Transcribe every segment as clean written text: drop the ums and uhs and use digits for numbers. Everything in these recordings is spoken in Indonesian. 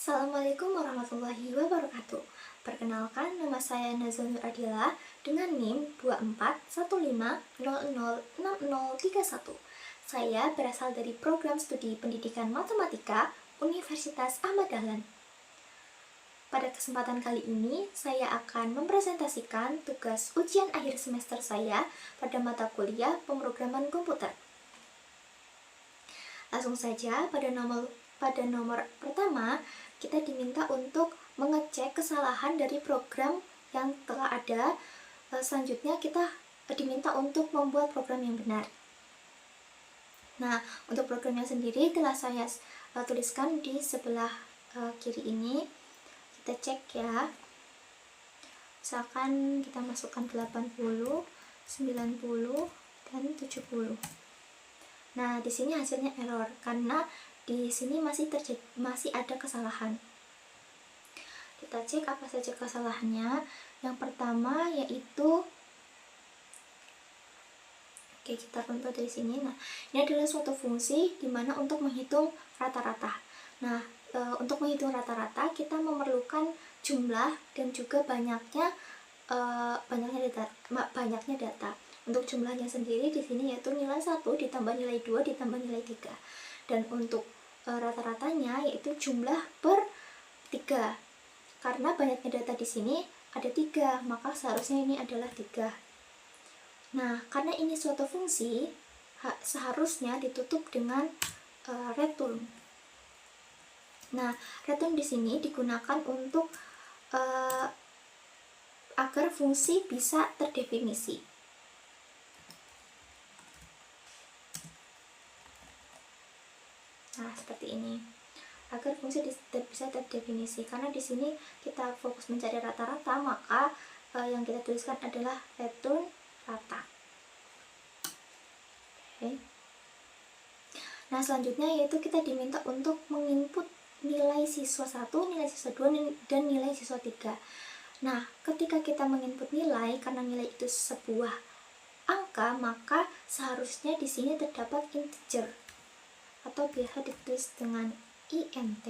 Assalamualaikum warahmatullahi wabarakatuh. Perkenalkan, nama saya Nazwa Nur Adila dengan NIM 2415006031. Saya berasal dari program studi pendidikan matematika Universitas Ahmad Dahlan. Pada kesempatan kali ini, saya akan mempresentasikan tugas ujian akhir semester saya pada mata kuliah pemrograman komputer. Langsung saja, pada nomor pertama, kita diminta untuk mengecek kesalahan dari program yang telah ada. Selanjutnya kita diminta untuk membuat program yang benar. Nah, untuk programnya sendiri telah saya tuliskan di sebelah kiri ini. Kita cek ya. Misalkan kita masukkan 80, 90, dan 70. Nah, di sini hasilnya error karena di sini masih ada kesalahan. Kita cek apa saja kesalahannya. Yang pertama yaitu kita contoh dari sini. Nah, ini adalah suatu fungsi dimana untuk menghitung rata-rata. Nah, untuk menghitung rata-rata kita memerlukan jumlah dan juga banyaknya data. Untuk jumlahnya sendiri di sini yaitu nilai 1 ditambah nilai 2 ditambah nilai 3. Dan untuk rata-ratanya yaitu jumlah per 3. Karena banyaknya data di sini ada 3, maka seharusnya ini adalah 3. Nah, karena ini suatu fungsi, seharusnya ditutup dengan return. Nah, return di sini digunakan untuk agar fungsi bisa terdefinisi. Nah, seperti ini. Agar fungsi bisa terdefinisi. Karena di sini kita fokus mencari rata-rata, maka yang kita tuliskan adalah return rata. Oke. Nah, selanjutnya yaitu kita diminta untuk menginput nilai siswa 1, nilai siswa 2, dan nilai siswa 3. Nah, ketika kita menginput nilai, karena nilai itu sebuah angka, maka seharusnya di sini terdapat integer atau biasa ditulis dengan int.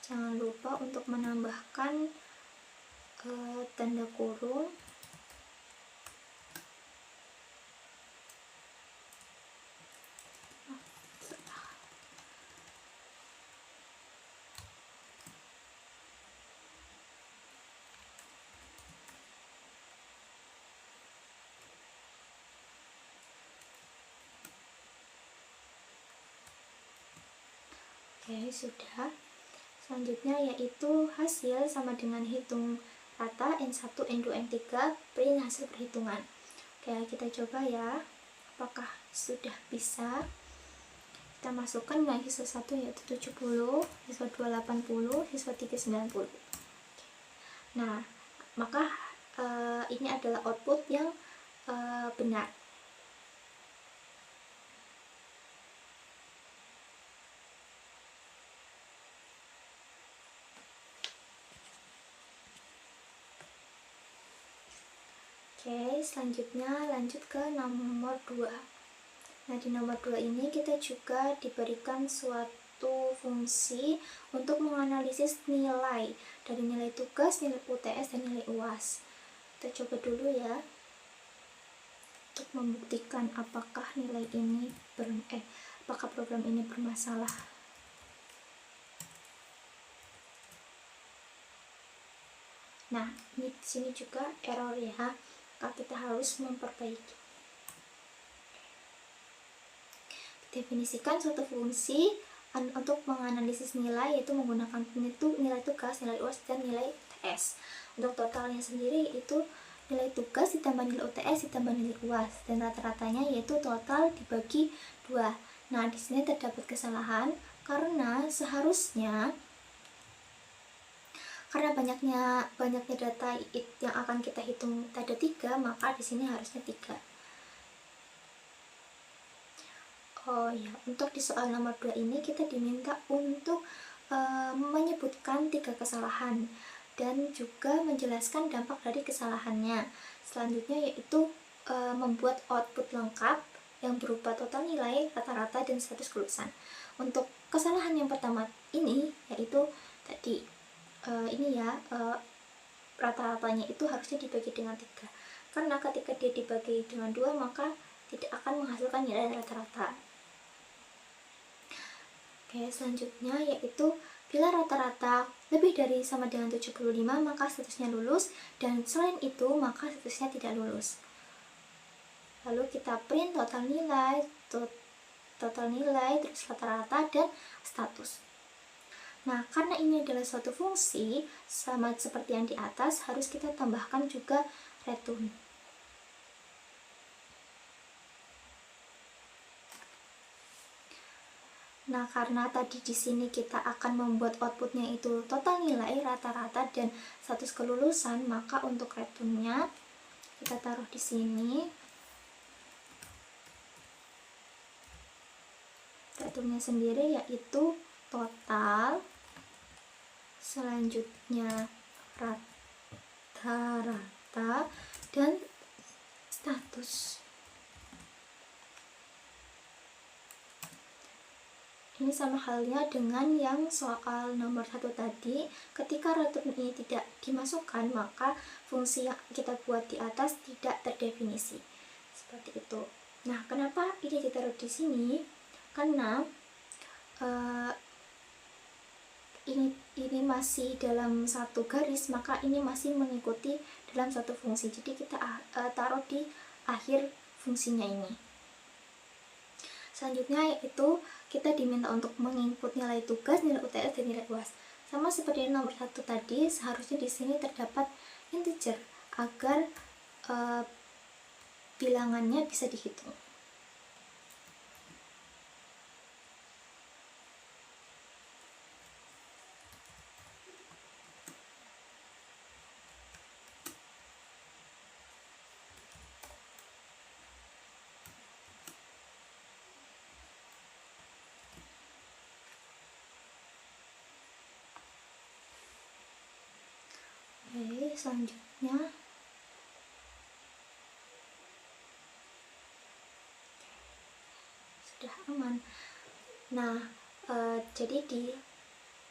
Jangan lupa untuk menambahkan tanda kurung. Oke, sudah. Selanjutnya yaitu hasil sama dengan hitung rata N1, N2, N3, print hasil perhitungan. Oke, kita coba ya. Apakah sudah bisa? Kita masukkan nilai siswa 1 yaitu 70, siswa 2 80, siswa 3 90. Nah, maka ini adalah output yang benar. Oke, selanjutnya lanjut ke nomor 2. Nah, di nomor 2 ini kita juga diberikan suatu fungsi untuk menganalisis nilai dari nilai tugas, nilai UTS, dan nilai UAS. Kita coba dulu ya untuk membuktikan apakah nilai ini apakah program ini bermasalah. Nah, ini di sini juga error ya. Kita harus memperbaiki. Definisikan suatu fungsi untuk menganalisis nilai yaitu menggunakan nilai tugas, nilai UAS, dan nilai UTS. Untuk totalnya sendiri itu nilai tugas ditambah nilai UTS ditambah nilai UAS, dan rata-ratanya yaitu total dibagi 2. Nah, di sini terdapat kesalahan karena seharusnya banyaknya data yang akan kita hitung ada 3, maka di sini harusnya 3. Oh ya, untuk di soal nomor 2 ini kita diminta untuk menyebutkan 3 kesalahan dan juga menjelaskan dampak dari kesalahannya. Selanjutnya yaitu membuat output lengkap yang berupa total nilai, rata-rata, dan status kelulusan. Untuk kesalahan yang pertama ini yaitu ini ya, rata-ratanya itu harusnya dibagi dengan 3, karena ketika dia dibagi dengan 2 maka tidak akan menghasilkan nilai rata-rata. Oke, selanjutnya yaitu bila rata-rata lebih dari sama dengan 75 maka statusnya lulus, dan selain itu maka statusnya tidak lulus. Lalu kita print total nilai, terus rata-rata dan status. Nah, karena ini adalah suatu fungsi sama seperti yang di atas, harus kita tambahkan juga return. Nah, karena tadi di sini kita akan membuat outputnya itu total nilai, rata-rata, dan status kelulusan, maka untuk returnnya kita taruh di sini. Returnnya sendiri yaitu total, selanjutnya rata-rata, dan status. Ini sama halnya dengan yang soal nomor 1 tadi. Ketika return ini tidak dimasukkan, maka fungsi yang kita buat di atas tidak terdefinisi. Seperti itu. Nah, kenapa ini ditaruh di sini? Karena ini masih dalam satu garis, maka ini masih mengikuti dalam satu fungsi. Jadi kita taruh di akhir fungsinya ini. Selanjutnya yaitu kita diminta untuk menginput nilai tugas, nilai UTS, dan nilai UAS. Sama seperti nomor 1 tadi, seharusnya di sini terdapat integer agar bilangannya bisa dihitung. Oke, selanjutnya sudah aman. Nah, jadi di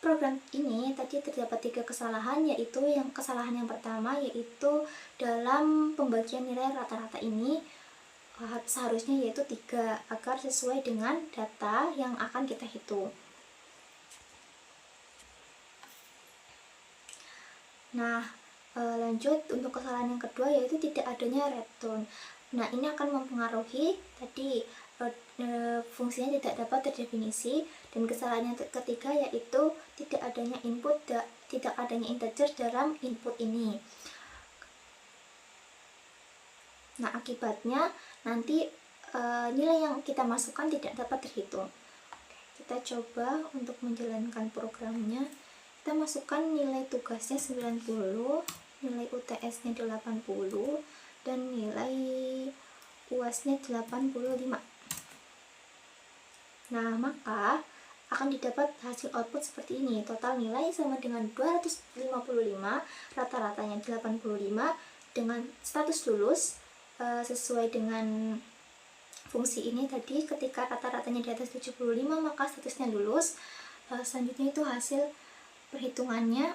program ini tadi terdapat 3 kesalahan, yaitu yang kesalahan yang pertama yaitu dalam pembagian nilai rata-rata ini seharusnya yaitu 3 agar sesuai dengan data yang akan kita hitung. Nah, lanjut untuk kesalahan yang kedua yaitu tidak adanya return. Nah, ini akan mempengaruhi tadi fungsinya tidak dapat terdefinisi, dan kesalahan yang ketiga yaitu tidak adanya tidak adanya integer dalam input ini. Nah, akibatnya nanti nilai yang kita masukkan tidak dapat terhitung. Kita coba untuk menjalankan programnya. Kita masukkan nilai tugasnya 90, nilai UTS-nya 80, dan nilai UAS-nya 85. Nah, maka akan didapat hasil output seperti ini. Total nilai sama dengan 255, rata-ratanya 85, dengan status lulus sesuai dengan fungsi ini tadi. Ketika rata-ratanya di atas 75 maka statusnya lulus. Selanjutnya itu hasil perhitungannya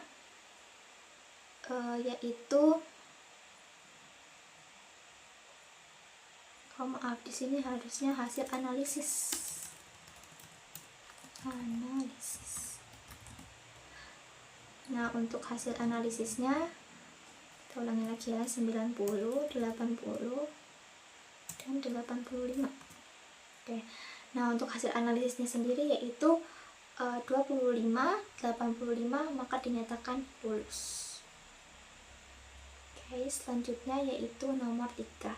yaitu maaf, di sini harusnya hasil analisis. Nah, untuk hasil analisisnya kita ulangi lagi ya, 90, 80, dan 85. Oke. Nah, untuk hasil analisisnya sendiri yaitu 25, 85, maka dinyatakan lulus. Oke, selanjutnya yaitu nomor 3.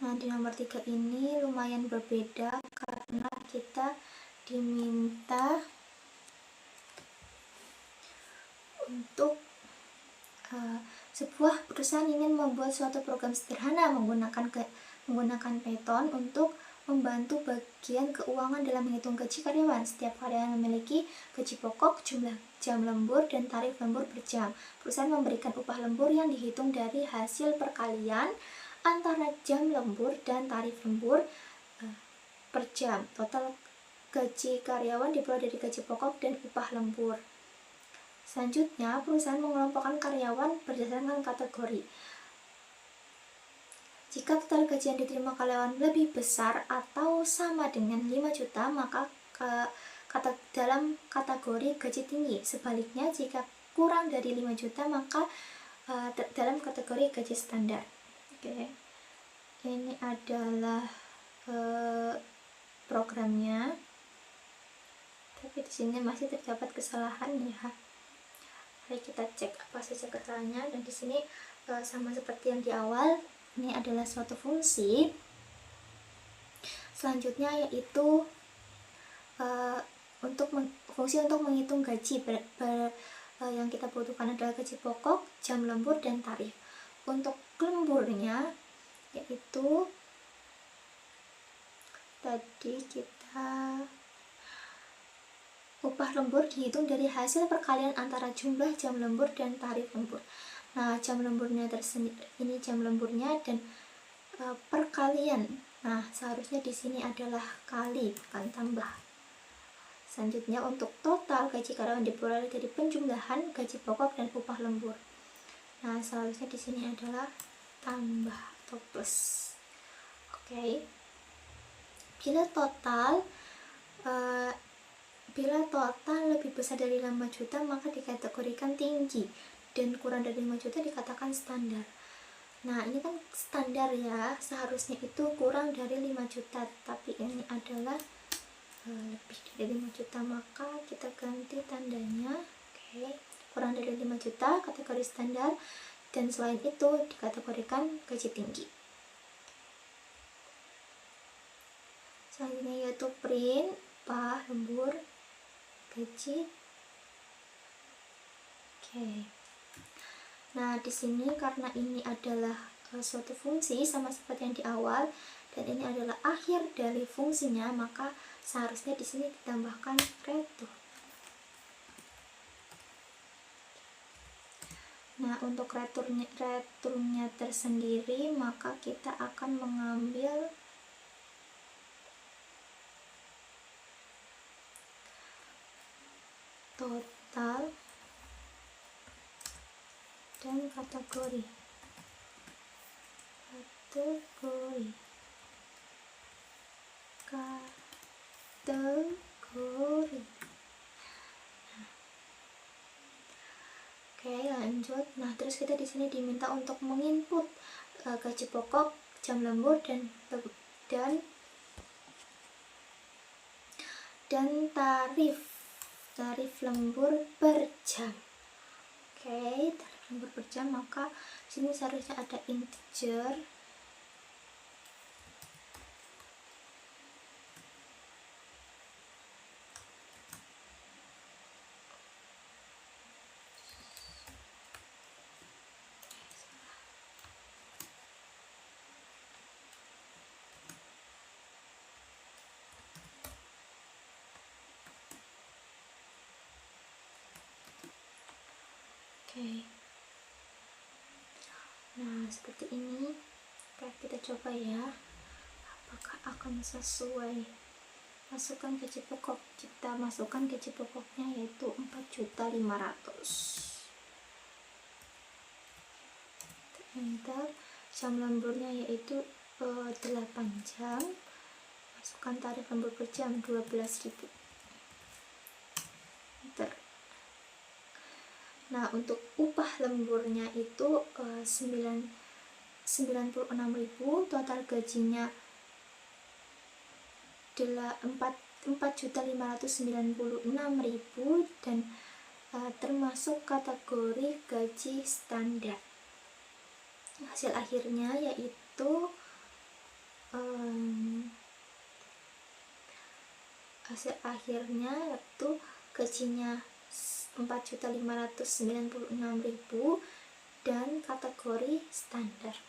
Nah, di nomor 3 ini lumayan berbeda karena kita diminta untuk sebuah perusahaan ingin membuat suatu program sederhana menggunakan Python untuk membantu bagian keuangan dalam menghitung gaji karyawan. Setiap karyawan memiliki gaji pokok, jumlah jam lembur, dan tarif lembur per jam. Perusahaan memberikan upah lembur yang dihitung dari hasil perkalian antara jam lembur dan tarif lembur per jam. Total gaji karyawan diperoleh dari gaji pokok dan upah lembur. Selanjutnya, perusahaan mengelompokkan karyawan berdasarkan kategori. Jika total gaji yang diterima karyawan lebih besar atau sama dengan 5 juta, maka dalam kategori gaji tinggi. Sebaliknya, jika kurang dari 5 juta, maka dalam kategori gaji standar. Oke. Ini adalah programnya. Tapi di sini masih terdapat kesalahan ya. Mari kita cek apa saja kesalahannya. Dan di sini sama seperti yang di awal, ini adalah suatu fungsi. Selanjutnya yaitu fungsi untuk menghitung gaji yang kita butuhkan adalah gaji pokok, jam lembur, dan tarif. Untuk lemburnya yaitu tadi kita upah lembur dihitung dari hasil perkalian antara jumlah jam lembur dan tarif lembur. Nah, jam lemburnya ini jam lemburnya dan perkalian. Nah, seharusnya di sini adalah kali, bukan tambah. Selanjutnya, untuk total gaji karyawan diperoleh dari penjumlahan gaji pokok dan upah lembur. Nah, seharusnya di sini adalah tambah atau plus. Oke. Bila total lebih besar dari 5 juta maka dikategorikan tinggi, dan kurang dari 5 juta dikatakan standar. Nah, ini kan standar ya, seharusnya itu kurang dari 5 juta, tapi ini adalah lebih dari 5 juta, maka kita ganti tandanya. Oke, kurang dari 5 juta kategori standar, dan selain itu dikategorikan gaji tinggi. Selanjutnya yaitu print, upah, lembur, gaji. Oke. Nah, di sini karena ini adalah suatu fungsi sama seperti yang di awal, dan ini adalah akhir dari fungsinya, maka seharusnya di sini ditambahkan retur. Nah, untuk returnya tersendiri, maka kita akan mengambil total dan kategori. Oke, lanjut. Nah, terus kita di sini diminta untuk menginput gaji pokok, jam lembur, dan tarif lembur per jam. Oke, tarif lembur per jam, maka sini seharusnya ada integer. Oke. Nah, seperti ini. Oke, kita coba ya. Apakah akan sesuai? Masukkan gaji pokok. Kita masukkan gaji pokoknya yaitu 4.500.000. Enter. Jam lemburnya yaitu 8 jam. Masukkan tarif lembur per jam 12.000. Enter. Nah, untuk upah lemburnya itu 96.000, total gajinya 4.596.000, dan termasuk kategori gaji standar. Hasil akhirnya yaitu gajinya 4.596.000 dan kategori standar.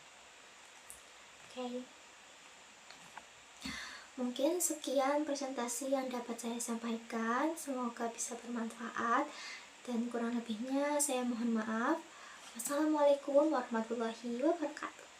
Oke. Mungkin sekian presentasi yang dapat saya sampaikan, semoga bisa bermanfaat, dan kurang lebihnya saya mohon maaf. Wassalamualaikum warahmatullahi wabarakatuh.